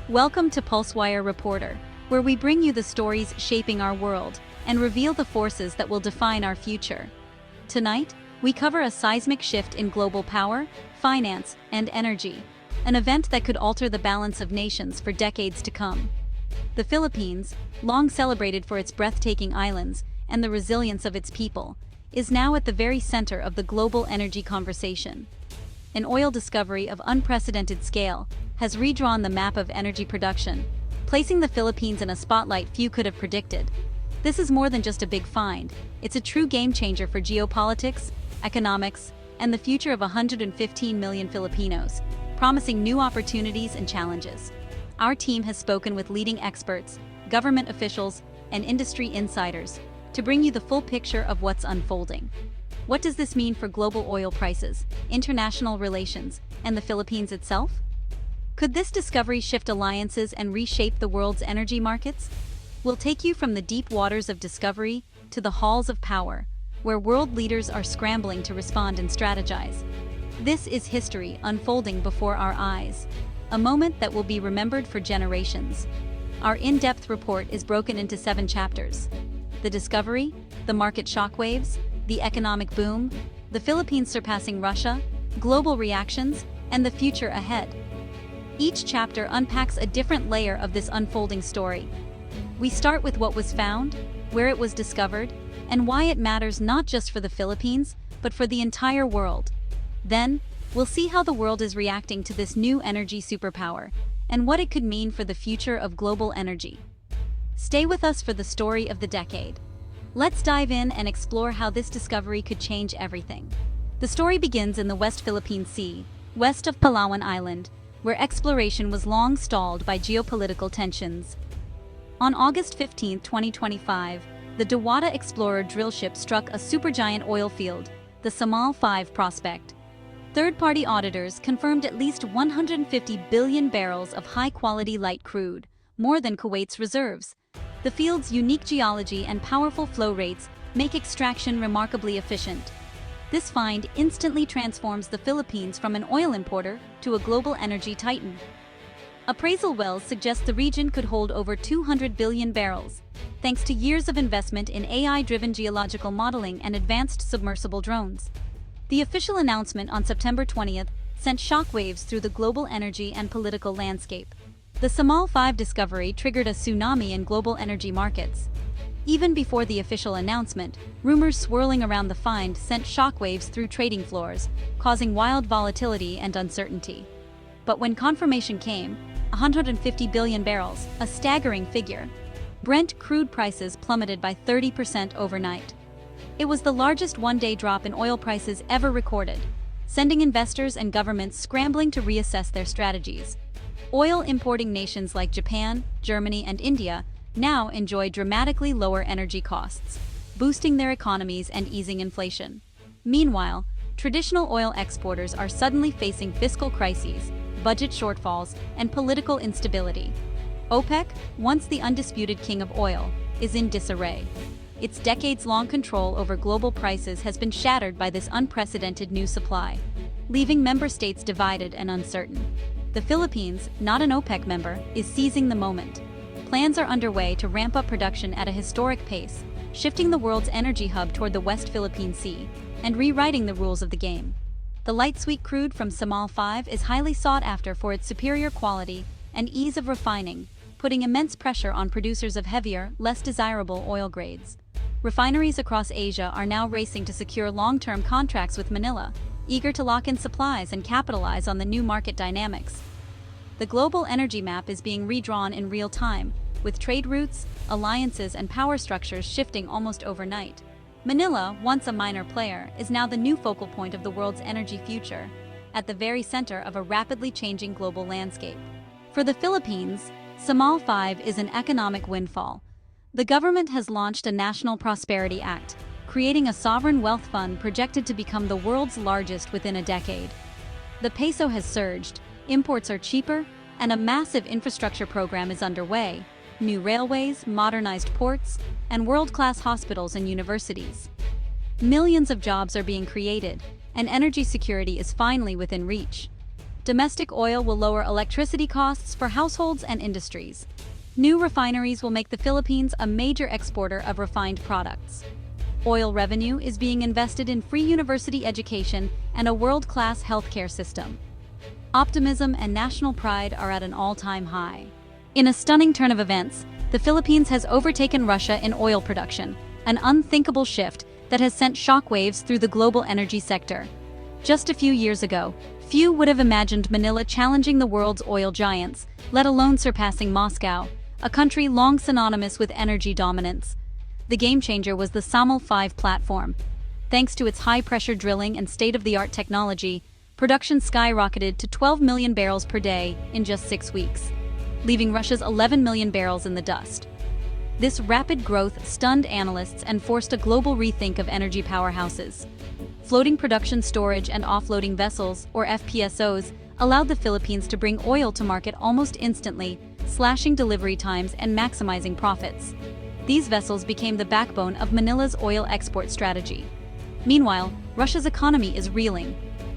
Welcome to PulseWire Reporter, where we bring you the stories shaping our world and reveal the forces that will define our future. Tonight, we cover a seismic shift in global power, finance, and energy, an event that could alter the balance of nations for decades to come. The Philippines, long celebrated for its breathtaking islands and the resilience of its people, is now at the very center of the global energy conversation. An oil discovery of unprecedented scale has redrawn the map of energy production, placing the Philippines in a spotlight few could have predicted. This is more than just a big find, it's a true game-changer for geopolitics, economics, and the future of 115 million Filipinos, promising new opportunities and challenges. Our team has spoken with leading experts, government officials, and industry insiders to bring you the full picture of what's unfolding. What does this mean for global oil prices, international relations, and the Philippines itself? Could this discovery shift alliances and reshape the world's energy markets? We'll take you from the deep waters of discovery to the halls of power, where world leaders are scrambling to respond and strategize. This is history unfolding before our eyes, a moment that will be remembered for generations. Our in-depth report is broken into 7 chapters. The discovery, the market shockwaves, the economic boom, the Philippines surpassing Russia, global reactions, and the future ahead. Each chapter unpacks a different layer of this unfolding story. We start with what was found, where it was discovered, and why it matters not just for the Philippines, but for the entire world. Then, we'll see how the world is reacting to this new energy superpower, and what it could mean for the future of global energy. Stay with us for the story of the decade. Let's dive in and explore how this discovery could change everything. The story begins in the West Philippine Sea, west of Palawan Island, where exploration was long stalled by geopolitical tensions. On August 15, 2025, the Diwata Explorer drillship struck a supergiant oil field, the Samal 5 prospect. Third-party auditors confirmed at least 150 billion barrels of high-quality light crude, more than Kuwait's reserves. The field's unique geology and powerful flow rates make extraction remarkably efficient. This find instantly transforms the Philippines from an oil importer to a global energy titan. Appraisal wells suggest the region could hold over 200 billion barrels, thanks to years of investment in AI-driven geological modeling and advanced submersible drones. The official announcement on September 20th sent shockwaves through the global energy and political landscape. The Samal 5 discovery triggered a tsunami in global energy markets. Even before the official announcement, rumors swirling around the find sent shockwaves through trading floors, causing wild volatility and uncertainty. But when confirmation came, 150 billion barrels, a staggering figure. Brent crude prices plummeted by 30% overnight. It was the largest one-day drop in oil prices ever recorded, sending investors and governments scrambling to reassess their strategies. Oil importing nations like Japan, Germany, and India now enjoy dramatically lower energy costs, boosting their economies and easing inflation. Meanwhile, traditional oil exporters are suddenly facing fiscal crises, budget shortfalls, and political instability. OPEC, once the undisputed king of oil, is in disarray. Its decades-long control over global prices has been shattered by this unprecedented new supply, leaving member states divided and uncertain. The Philippines, not an OPEC member, is seizing the moment. Plans are underway to ramp up production at a historic pace, shifting the world's energy hub toward the West Philippine Sea and rewriting the rules of the game. The light sweet crude from Samal 5 is highly sought after for its superior quality and ease of refining, putting immense pressure on producers of heavier, less desirable oil grades. Refineries across Asia are now racing to secure long-term contracts with Manila, eager to lock in supplies and capitalize on the new market dynamics. The global energy map is being redrawn in real time, with trade routes, alliances, and power structures shifting almost overnight. Manila, once a minor player, is now the new focal point of the world's energy future, at the very center of a rapidly changing global landscape. For the Philippines, Samal 5 is an economic windfall. The government has launched a National Prosperity Act, creating a sovereign wealth fund projected to become the world's largest within a decade. The peso has surged, imports are cheaper, and a massive infrastructure program is underway: new railways, modernized ports, and world-class hospitals and universities. Millions of jobs are being created, and energy security is finally within reach. Domestic oil will lower electricity costs for households and industries. New refineries will make the Philippines a major exporter of refined products. Oil revenue is being invested in free university education and a world-class healthcare system. Optimism and national pride are at an all-time high. In a stunning turn of events, the Philippines has overtaken Russia in oil production, an unthinkable shift that has sent shockwaves through the global energy sector. Just a few years ago, few would have imagined Manila challenging the world's oil giants, let alone surpassing Moscow, a country long synonymous with energy dominance. The game-changer was the SAML-5 platform. Thanks to its high-pressure drilling and state-of-the-art technology, production skyrocketed to 12 million barrels per day in just 6 weeks, leaving Russia's 11 million barrels in the dust. This rapid growth stunned analysts and forced a global rethink of energy powerhouses. Floating production storage and offloading vessels, or FPSOs, allowed the Philippines to bring oil to market almost instantly, slashing delivery times and maximizing profits. These vessels became the backbone of Manila's oil export strategy. Meanwhile, Russia's economy is reeling.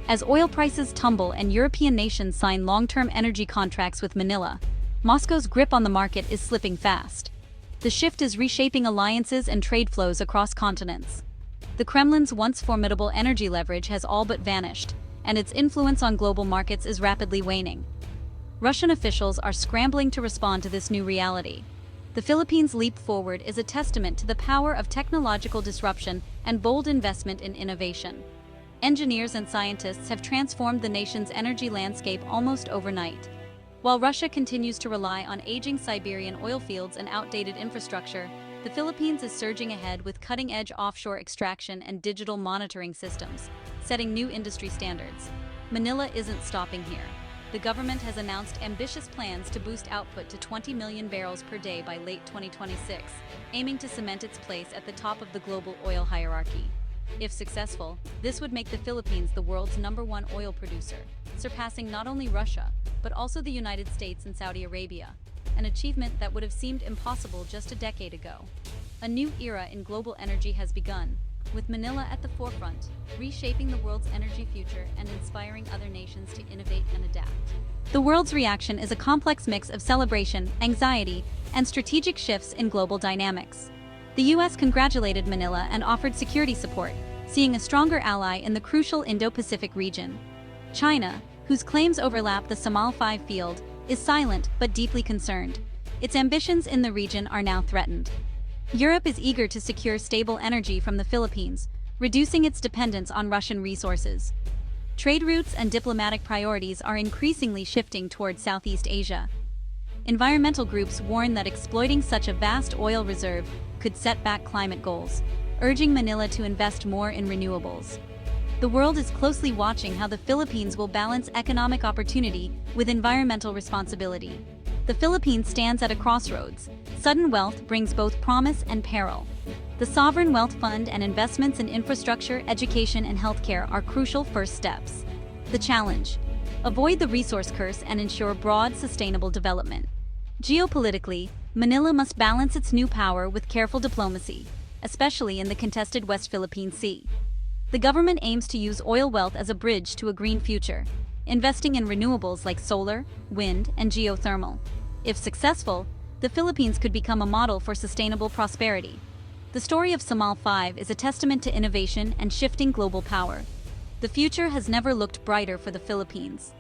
As oil prices tumble and European nations sign long-term energy contracts with Manila, Moscow's grip on the market is slipping fast. The shift is reshaping alliances and trade flows across continents. The Kremlin's once formidable energy leverage has all but vanished, and its influence on global markets is rapidly waning. Russian officials are scrambling to respond to this new reality. The Philippines' leap forward is a testament to the power of technological disruption and bold investment in innovation. Engineers and scientists have transformed the nation's energy landscape almost overnight. While Russia continues to rely on aging Siberian oil fields and outdated infrastructure, the Philippines is surging ahead with cutting-edge offshore extraction and digital monitoring systems, setting new industry standards. Manila isn't stopping here. The government has announced ambitious plans to boost output to 20 million barrels per day by late 2026, aiming to cement its place at the top of the global oil hierarchy. If successful, this would make the Philippines the world's #1 oil producer, surpassing not only Russia, but also the United States and Saudi Arabia, an achievement that would have seemed impossible just a decade ago. A new era in global energy has begun, with Manila at the forefront, reshaping the world's energy future and inspiring other nations to innovate and adapt. The world's reaction is a complex mix of celebration, anxiety, and strategic shifts in global dynamics. The U.S. congratulated Manila and offered security support, seeing a stronger ally in the crucial Indo-Pacific region. China, whose claims overlap the SAML-5 field, is silent but deeply concerned. Its ambitions in the region are now threatened. Europe is eager to secure stable energy from the Philippines, reducing its dependence on Russian resources. Trade routes and diplomatic priorities are increasingly shifting toward Southeast Asia. Environmental groups warn that exploiting such a vast oil reserve could set back climate goals, urging Manila to invest more in renewables. The world is closely watching how the Philippines will balance economic opportunity with environmental responsibility. The Philippines stands at a crossroads. Sudden wealth brings both promise and peril. The Sovereign Wealth Fund and investments in infrastructure, education, and healthcare are crucial first steps. The challenge: avoid the resource curse and ensure broad, sustainable development. Geopolitically, Manila must balance its new power with careful diplomacy, especially in the contested West Philippine Sea. The government aims to use oil wealth as a bridge to a green future, investing in renewables like solar, wind, and geothermal. If successful, the Philippines could become a model for sustainable prosperity. The story of SAML-5 is a testament to innovation and shifting global power. The future has never looked brighter for the Philippines.